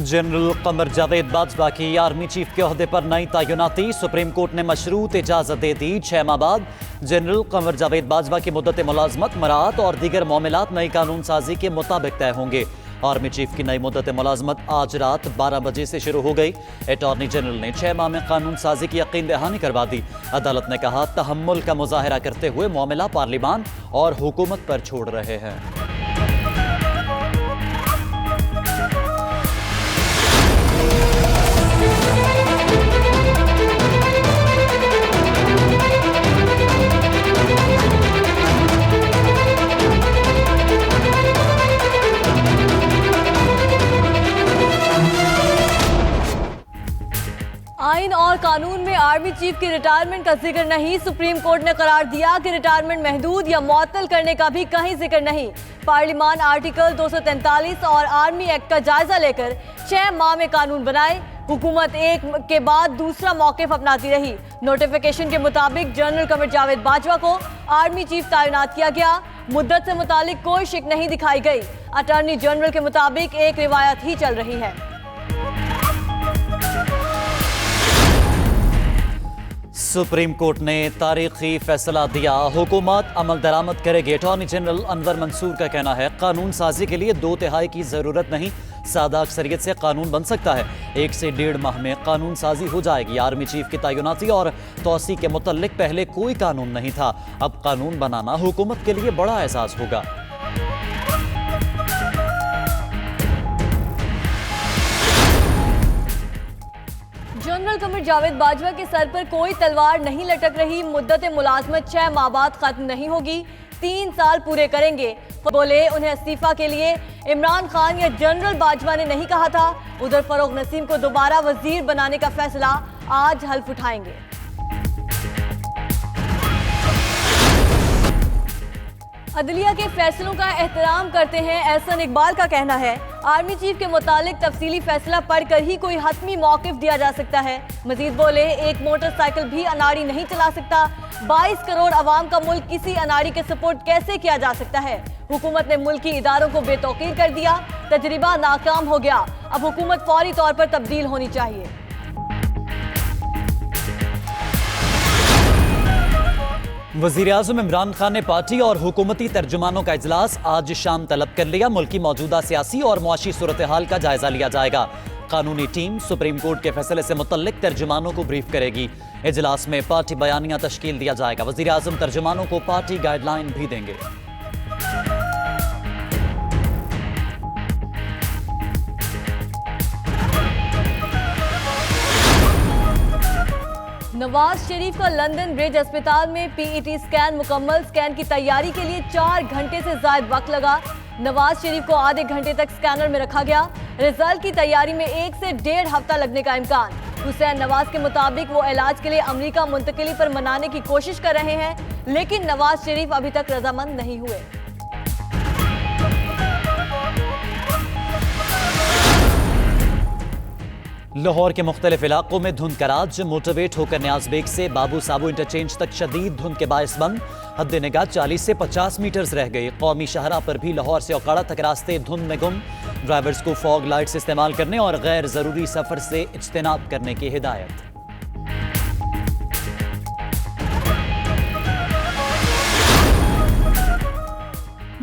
General Qamar Javed Bajwa की army chief के ओहदे पर नई तैनाती। सुप्रीम कोर्ट ने मशरूत इजाजत दे दी। 6 माह बाद जनरल कमर जावेद बाजवा की मुद्दत मुलाजमत, मराहत और दीगर मामलात नई कानून साजी के मुताबिक तय होंगे। आर्मी चीफ की नई मुद्दत मुलाजमत आज रात 12 बजे से शुरू हो गई। अटॉर्नी जनरल ने 6 माह में कानून साजी की यकीन दहानी करवा दी। अदालत ने कहा, तहम्मुल का मुजाहरा करते हुए मामला पार्लियामान और हुकूमत पर छोड़ रहे हैं। आइन और कानून में आर्मी चीफ की रिटायरमेंट का जिक्र नहीं। सुप्रीम कोर्ट ने करार दिया कि रिटायरमेंट महदूद या मुअत्तल करने का भी कहीं जिक्र नहीं। पार्लियामान आर्टिकल 243 और आर्मी एक्ट का जायजा लेकर 6 माह में कानून बनाए। हुकूमत एक के बाद दूसरा मौक़िफ़ अपनाती रही। नोटिफिकेशन के मुताबिक जनरल कमर जावेद बाजवा को आर्मी चीफ तैनात किया गया। मुद्दत से मुतालिक कोई शिक नहीं दिखाई गई। अटॉर्नी जनरल के मुताबिक एक रिवायत ही चल रही है। सुप्रीम कोर्ट ने तारीखी फैसला दिया। हुकूमत अमल दरामद करेगी। अटॉर्नी जनरल अनवर मंसूर का कहना है, कानून साजी के लिए 2/3 की जरूरत नहीं, सादा अक्सरियत से कानून बन सकता है। 1 से 1.5 माह में कानून साजी हो जाएगी। आर्मी चीफ की तैनाती और तौसी के मुतल्लिक पहले कोई कानून नहीं था, अब कानून बनाना हुकूमत के लिए बड़ा एहसास होगा। जनरल कमर जावेद बाजवा के सर पर कोई तलवार नहीं लटक रही। मुद्दत मुलाजमत 6 माह बाद खत्म नहीं होगी, 3 साल पूरे करेंगे। बोले, उन्हें इस्तीफा के लिए इमरान खान या जनरल बाजवा ने नहीं कहा था। उधर फरोग नसीम को दोबारा वजीर बनाने का फैसला आज हल्फ उठाएंगे। अदलिया के फैसलों का एहतराम करते हैं, एहसन इकबाल का कहना है। आर्मी चीफ के मुतालिक तफसीली फैसला पढ़कर ही कोई हतमी मौक़िफ़ दिया जा सकता है। मजीद बोले, एक मोटरसाइकिल भी अनाड़ी नहीं चला सकता। 22 करोड़ अवाम का मुल्क किसी अनाड़ी के सपोर्ट कैसे किया जा सकता है। हुकूमत ने मुल्की इदारों को बेतौकीर कर दिया, तजरिबा नाकाम हो गया। अब हुकूमत फौरी तौर पर तब्दील होनी चाहिए। वज़ीर-ए-आज़म इमरान खान ने पार्टी और हुकूमती तर्जुमानों का इजलास आज शाम तलब कर लिया। मुल्की मौजूदा सियासी और मुआशी सूरत हाल का जायजा लिया जाएगा। कानूनी टीम सुप्रीम कोर्ट के फैसले से मुतल्लिक तर्जुमानों को ब्रीफ करेगी। इजलास में पार्टी बयानिया तश्कील दिया जाएगा। वज़ीर-ए-आज़म तर्जुमानों को पार्टी गाइडलाइन भी देंगे। नवाज शरीफ का लंदन ब्रिज अस्पताल में पीईटी स्कैन मुकम्मल। स्कैन की तैयारी के लिए 4 घंटे से ज्यादा वक्त लगा। नवाज शरीफ को आधे घंटे तक स्कैनर में रखा गया। रिजल्ट की तैयारी में 1 से 1.5 हफ्ता लगने का इम्कान। हुसैन नवाज के मुताबिक वो इलाज के लिए अमेरिका मुंतकिली पर मनाने की कोशिश कर रहे हैं, लेकिन नवाज शरीफ अभी तक रजामंद नहीं हुए। लाहौर के मुख्तलिफ इलाकों में धुंध का राज। मोटरवे ठोकर न्याज बेग से बाबू साबू इंटरचेंज तक शदीद धुंध के बायस बंद। हद निगाह 40 से 50 मीटर्स रह गई। कौमी शाहरा पर भी लाहौर से औकाड़ा तक रास्ते धुंध में गुम। ड्राइवर्स को फॉग लाइट्स इस्तेमाल करने और गैर जरूरी सफर से इज्तनाब करने की हिदायत।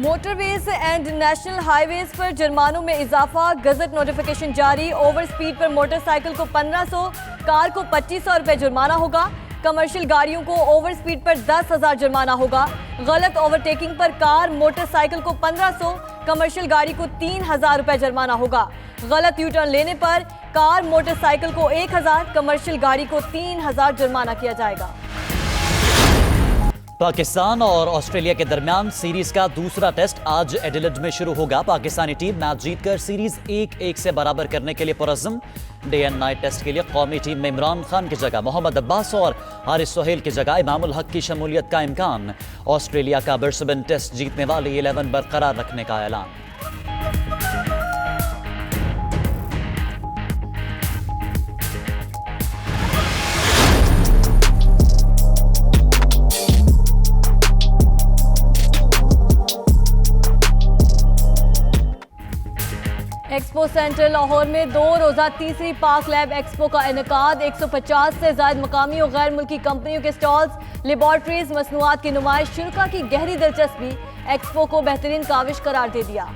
मोटरवेज एंड नेशनल हाईवेज पर जुर्मानों में इजाफा। गजट नोटिफिकेशन जारी। ओवर स्पीड पर मोटरसाइकिल को 1500, कार को 2500 रुपए जुर्माना होगा। कमर्शियल गाड़ियों को ओवर स्पीड पर 10,000 जुर्माना होगा। गलत ओवरटेकिंग पर कार मोटरसाइकिल को 1500, कमर्शियल गाड़ी को 3000 रुपए जुर्माना होगा। गलत यू टर्न लेने पर कार मोटरसाइकिल को 1000, कमर्शियल गाड़ी को 3000 जुर्माना किया जाएगा। पाकिस्तान और ऑस्ट्रेलिया के दरमियान सीरीज का दूसरा टेस्ट आज एडिलेड में शुरू होगा। पाकिस्तानी टीम मैच जीतकर सीरीज 1-1 से बराबर करने के लिए पुरअज़्म। डे एंड नाइट टेस्ट के लिए कौमी टीम में इमरान खान की जगह मोहम्मद अब्बास और हारिस सोहेल की जगह इमामुल हक की शमूलियत का इम्कान। ऑस्ट्रेलिया का ब्रिस्बेन टेस्ट जीतने वाली 11 बरकरार रखने का ऐलान। एक्सपो सेंटर लाहौर में 2 रोजा तीसरी पाक लैब एक्सपो का इनेकाद। 150 से ज्यादा मकामी और गैर मुल्की कंपनियों के स्टॉल्स, लेबॉर्ट्रीज, मसनूआत की नुमाइश। शुरा की गहरी दिलचस्पी एक्सपो को बेहतरीन काविश करार दे दिया।